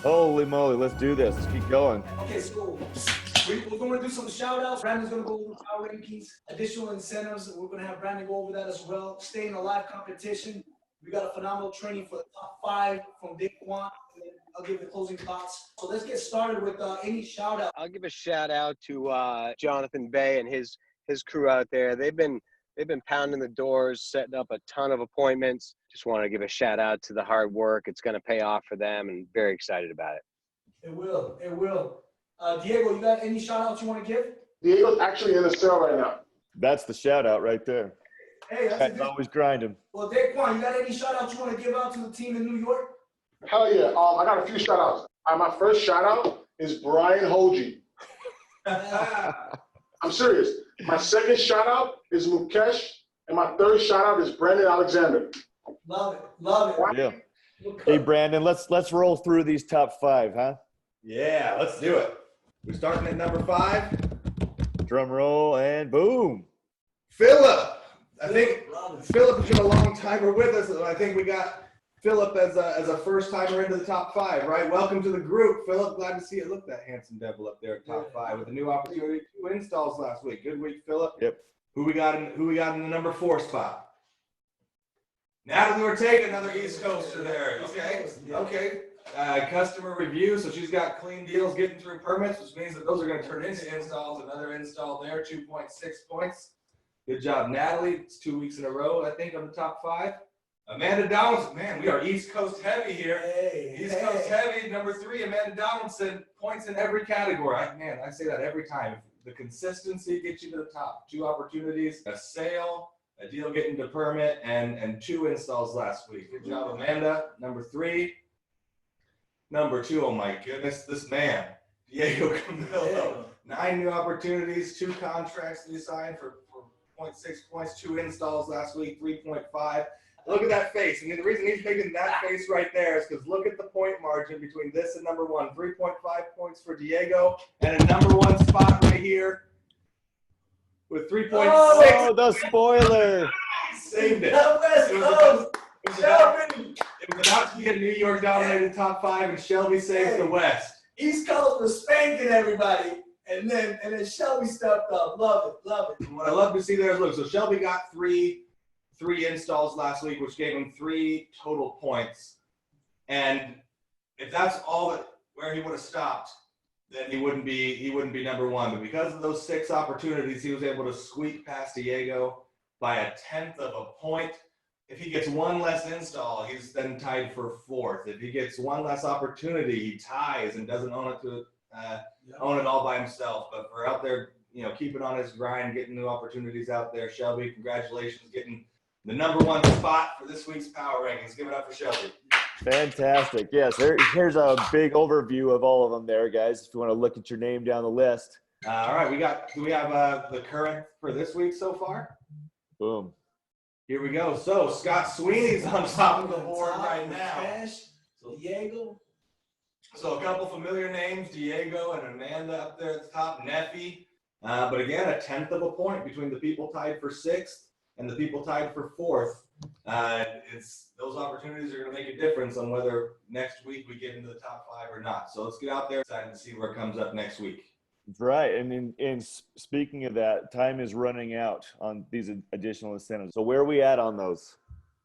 Holy moly, let's do this. Let's keep going. Okay, so we're going to do some shout outs. Brandon's going to go over power rankings, additional incentives. We're going to have Brandon go over that as well. Stay in a live competition. We got a phenomenal training for the top 5 from day 1. And then I'll give the closing thoughts. So let's get started with any shout out. I'll give a shout out to Jonathan Bay and his crew out there. They've been pounding the doors, setting up a ton of appointments. Just want to give a shout out to the hard work. It's going to pay off for them, and very excited about it. It will. It will. Diego, you got any shout outs you want to give? Diego's actually in the cell right now. That's the shout out right there. Hey, that's always grinding. Well, Daquan, you got any shout outs you want to give out to the team in New York? Hell yeah. I got a few shout outs. My first shout out is Brian Hoji. I'm serious. My second shout out is Mukesh. And my third shout out is Brandon Alexander. Love it. Love it. Yeah. Hey, Brandon, let's roll through these top 5, huh? Yeah, let's do it. We're starting at number 5. Drum roll and boom. Philip. I think Philip has been a long timer with us. I think we got Philip as a first timer into the top 5, right? Welcome to the group, Philip. Glad to see you. Look, that handsome devil up there at top 5 with a new opportunity. 2 installs last week. Good week, Philip. Yep. Who we got in the number 4 spot? Natalie Ortega, another East Coaster there. Okay. Customer review, so she's got clean deals getting through permits, which means that those are going to turn into installs. Another install there, 2.6 points. Good job, Natalie. It's 2 weeks in a row, I think, on the top 5. Amanda Donaldson, man, we are East Coast heavy here. East Coast heavy, number 3, Amanda Donaldson, points in every category. I say that every time. The consistency gets you to the top. 2 opportunities, a sale, a deal getting to permit, and 2 installs last week. Good job, Amanda. Number 3. Number 2, oh my goodness, this man, Diego Camillo. 9 new opportunities, 2 contracts to be signed for 0.6 points, 2 installs last week, 3.5. Look at that face. I mean, the reason he's making that face right there is because look at the point margin between this and number 1. 3.5 points for Diego, and a number 1 spot right here with 3.6. Oh, the spoiler. Saved it. It was about to be a New York dominated top 5, and Shelby saved the West. East Coast was spanking everybody, and then Shelby stepped up. Love it. What I love to see there is, look, so Shelby got three installs last week, which gave him 3 total points. And if that's all where he would have stopped, then he wouldn't be number 1. But because of those 6 opportunities, he was able to squeak past Diego by 1/10 of a point. If he gets 1 less install, he's then tied for 4th. If he gets 1 less opportunity, he ties and doesn't own it all by himself. But for out there, keeping on his grind, getting new opportunities out there, Shelby, congratulations, getting the number 1 spot for this week's power rankings. Give it up for Shelby. Fantastic. Yes, here's a big overview of all of them there, guys, if you want to look at your name down the list. All right, do we have the current for this week so far? Boom. Here we go. So Scott Sweeney's on top of the board right now. Diego. So a couple familiar names, Diego and Amanda up there at the top, Neffy. But again, 1/10 of a point between the people tied for 6th and the people tied for 4th. Those opportunities are going to make a difference on whether next week we get into the top 5 or not. So let's get out there, excited to see where comes up next week. That's right. And speaking of that, time is running out on these additional incentives. So where are we at on those?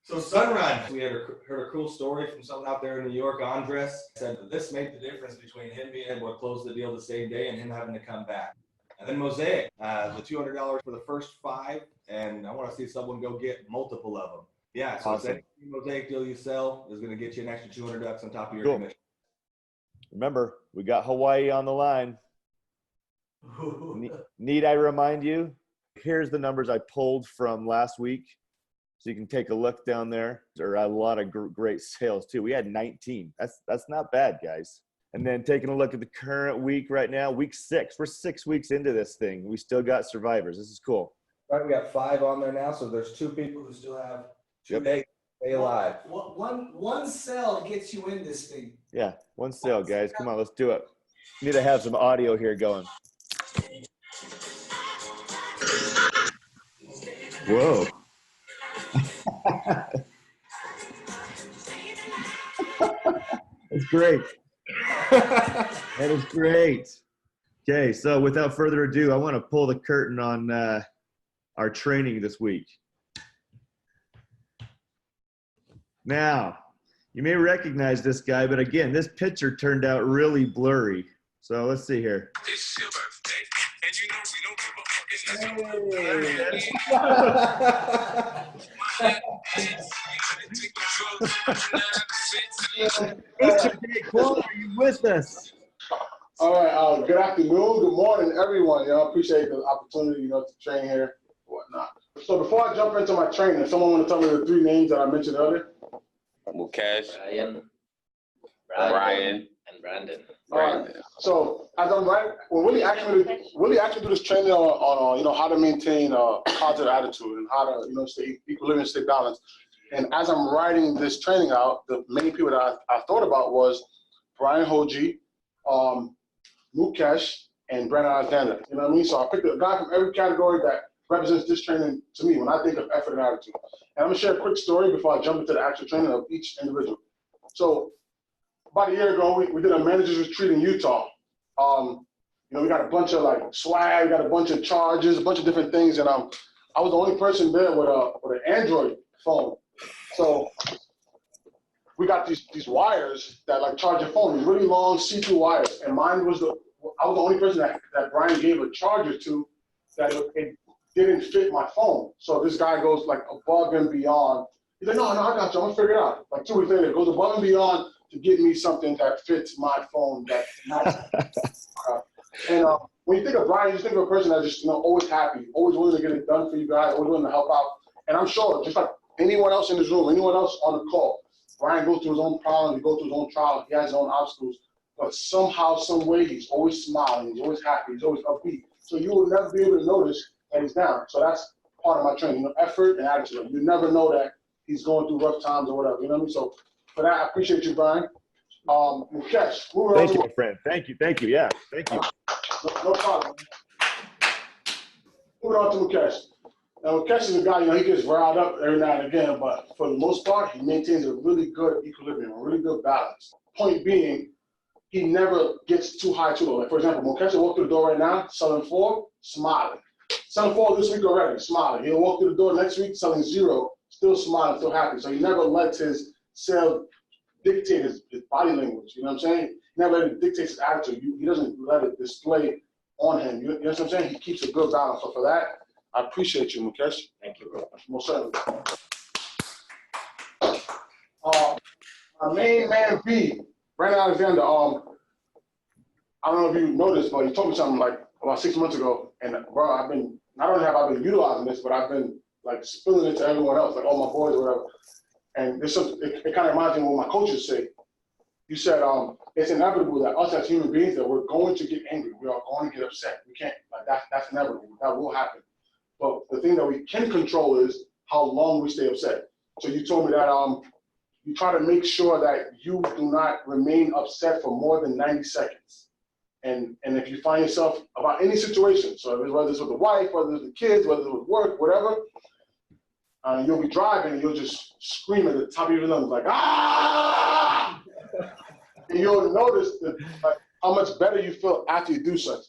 So Sunrun, we heard a cool story from someone out there in New York. Andres said that this made the difference between him being able to close the deal the same day and him having to come back. And then Mosaic, the $200 for the first 5, and I want to see someone go get multiple of them. Yeah, so awesome. Any Mosaic deal you sell is going to get you an extra $200 on top of your commission. Remember, we got Hawaii on the line. Need I remind you? Here's the numbers I pulled from last week, so you can take a look down there. There are a lot of great sales too. We had 19. That's not bad, guys. And then taking a look at the current week right now, week 6. We're 6 weeks into this thing. We still got survivors. This is cool. Right, we got 5 on there now, so there's 2 people who still have 2 days to stay alive. One sale gets you in this thing. Yeah, 1 sale, guys. Come on, let's do it. Need to have some audio here going. Whoa. It's great. That is great. Okay, so without further ado, I want to pull the curtain on our training this week. Now, you may recognize this guy, but again, this picture turned out really blurry. So let's see here. It's your birthday, and you know we don't give a fuck. Are you with us? All right. Good afternoon. Good morning, everyone. I appreciate the opportunity, to train here and whatnot. So before I jump into my training, someone want to tell me the 3 names that I mentioned earlier? Mukesh, Brian, and Brandon. All right. So as I'm when Willie asked me to do this training on how to maintain a positive attitude and how to stay equilibrium, stay balanced. And as I'm writing this training out, the main people that I thought about was Brian Hoji, Mukesh, and Brandon Alexander. You know what I mean? So I picked a guy from every category that represents this training to me when I think of effort and attitude. And I'm gonna share a quick story before I jump into the actual training of each individual. So about a year ago, we did a managers retreat in Utah. We got a bunch of swag, we got a bunch of charges, a bunch of different things, and I was the only person there with an Android phone. So we got these wires that charge your phone, these really long see-through wires, and I was the only person that Brian gave a charger to that it didn't fit my phone. So this guy goes above and beyond. He's like, no, I got you, I'm gonna figure it out. 2 weeks later, it goes above and beyond to get me something that fits my phone. And when you think of Brian, you just think of a person that's just always happy, always willing to get it done for you guys, always willing to help out. And I'm sure, just like anyone else in this room, anyone else on the call, Brian goes through his own problems, he goes through his own trials, he has his own obstacles, but somehow, some way, he's always smiling, he's always happy, he's always upbeat. So you will never be able to notice that he's down. So that's part of my training, effort and attitude. You never know that he's going through rough times or whatever, you know what I mean? So for that, I appreciate you, Brian. Mukesh, thank you, my friend. Thank you. Yeah, thank you. No problem. Moving on to Mukesh. Now, Mukesh is a guy, he gets riled up every now and again, but for the most part, he maintains a really good equilibrium, a really good balance. Point being, he never gets too high, too low. For example, Mukesh will walk through the door right now, selling 4, smiling. Selling 4 this week already, smiling. He'll walk through the door next week, selling 0, still smiling, still happy. So he never lets his sales dictate his body language, you know what I'm saying? He never let it dictate his attitude. He doesn't let it display on him. You know what I'm saying? He keeps a good balance. So for that, I appreciate you, Mukesh. Thank you, bro. Most certainly. My main man B, Brandon Alexander. I don't know if you noticed, but he told me something about 6 months ago, and bro, not only have I been utilizing this, but I've been spilling it to everyone else, all my boys or whatever. And it kind of reminds me of what my coaches say. You said it's inevitable that us as human beings that we're going to get angry. We are going to get upset. We can't. That's inevitable. That will happen. But the thing that we can control is how long we stay upset. So you told me that you try to make sure that you do not remain upset for more than 90 seconds. And if you find yourself about any situation, so whether it's with the wife, whether it's the kids, whether it's with work, whatever, you'll be driving and you'll just scream at the top of your lungs ah! And you'll notice how much better you feel after you do such.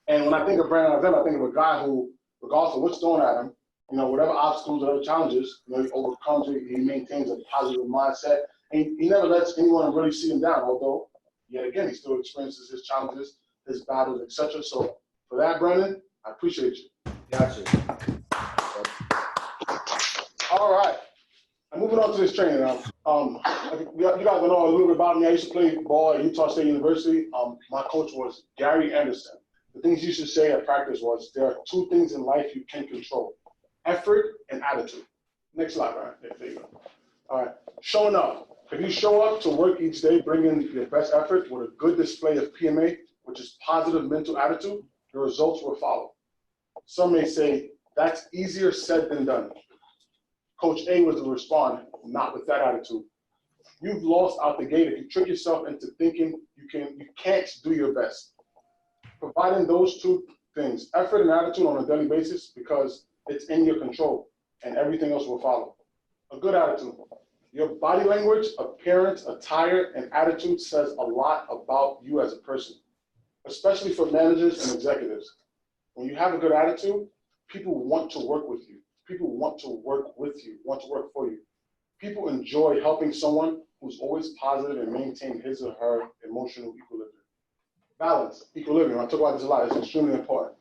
And when I think of Brandon Alexander, I think of a guy who, regardless of what's thrown at him, whatever obstacles, whatever challenges, he overcomes it, he maintains a positive mindset, and he never lets anyone really see him down, although, yet again, he still experiences his challenges, his battles, etc. So for that, Brandon, I appreciate you. Gotcha. All right. I'm moving on to this training now. You guys know a little bit about me. I used to play ball at Utah State University. My coach was Gary Anderson. The things he used to say at practice was, there are 2 things in life you can control: effort and attitude. Next slide, Ryan. There you go. All right. Showing up. If you show up to work each day, bringing your best effort with a good display of PMA, which is positive mental attitude, the results will follow. Some may say, that's easier said than done. Coach A was to respond, not with that attitude. You've lost out the gate if you trick yourself into thinking you can't do your best. Providing those 2 things, effort and attitude on a daily basis, because it's in your control and everything else will follow. A good attitude. Your body language, appearance, attire, and attitude says a lot about you as a person, especially for managers and executives. When you have a good attitude, people want to work with you. People want to work with you, want to work for you. People enjoy helping someone who's always positive and maintain his or her emotional equilibrium. Balance, equilibrium, I talk about this a lot, it's extremely important.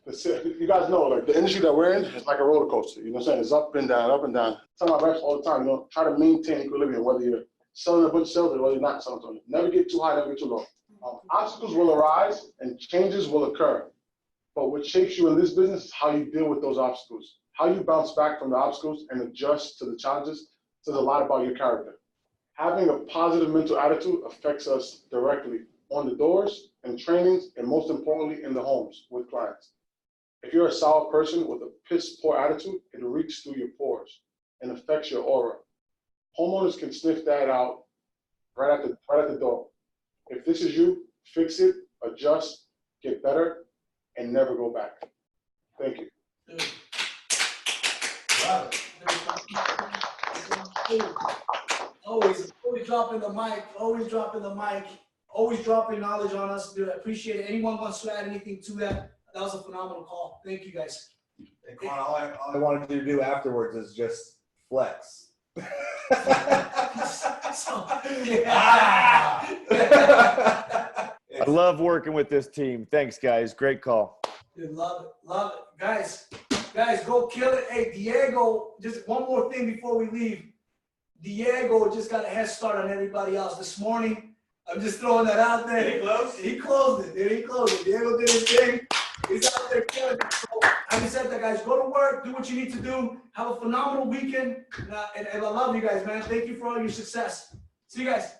You guys know, like the industry that we're in is like a roller coaster, you know what I'm saying? It's up and down, up and down. I tell my reps all the time, you know, try to maintain equilibrium, whether you're selling a bunch of sales or whether you're not selling something. Never get too high, never get too low. Obstacles will arise and changes will occur. But what shapes you in this business is how you deal with those obstacles. How you bounce back from the obstacles and adjust to the challenges says a lot about your character. Having a positive mental attitude affects us directly on the doors and trainings, and most importantly, in the homes with clients. If you're a sour person with a piss poor attitude, it reeks through your pores and affects your aura. Homeowners can sniff that out right at the door. If this is you, fix it, adjust, get better, and never go back. Thank you. Always dropping the mic, always dropping knowledge on us. Dude, I appreciate it. Anyone wants to add anything to that? That was a phenomenal call. Thank you guys. Hey, Quan, all I wanted you to do afterwards is just flex. I love working with this team. Thanks, guys. Great call. Dude, love it. Guys, go kill it. Hey, Diego, just one more thing before we leave. Diego just got a head start on everybody else this morning. I'm just throwing that out there. Did he close? He closed it, dude. He closed it. Diego did his thing. He's out there killing it. So, like I said, that guys, go to work, do what you need to do. Have a phenomenal weekend. And I love you guys, man. Thank you for all your success. See you guys.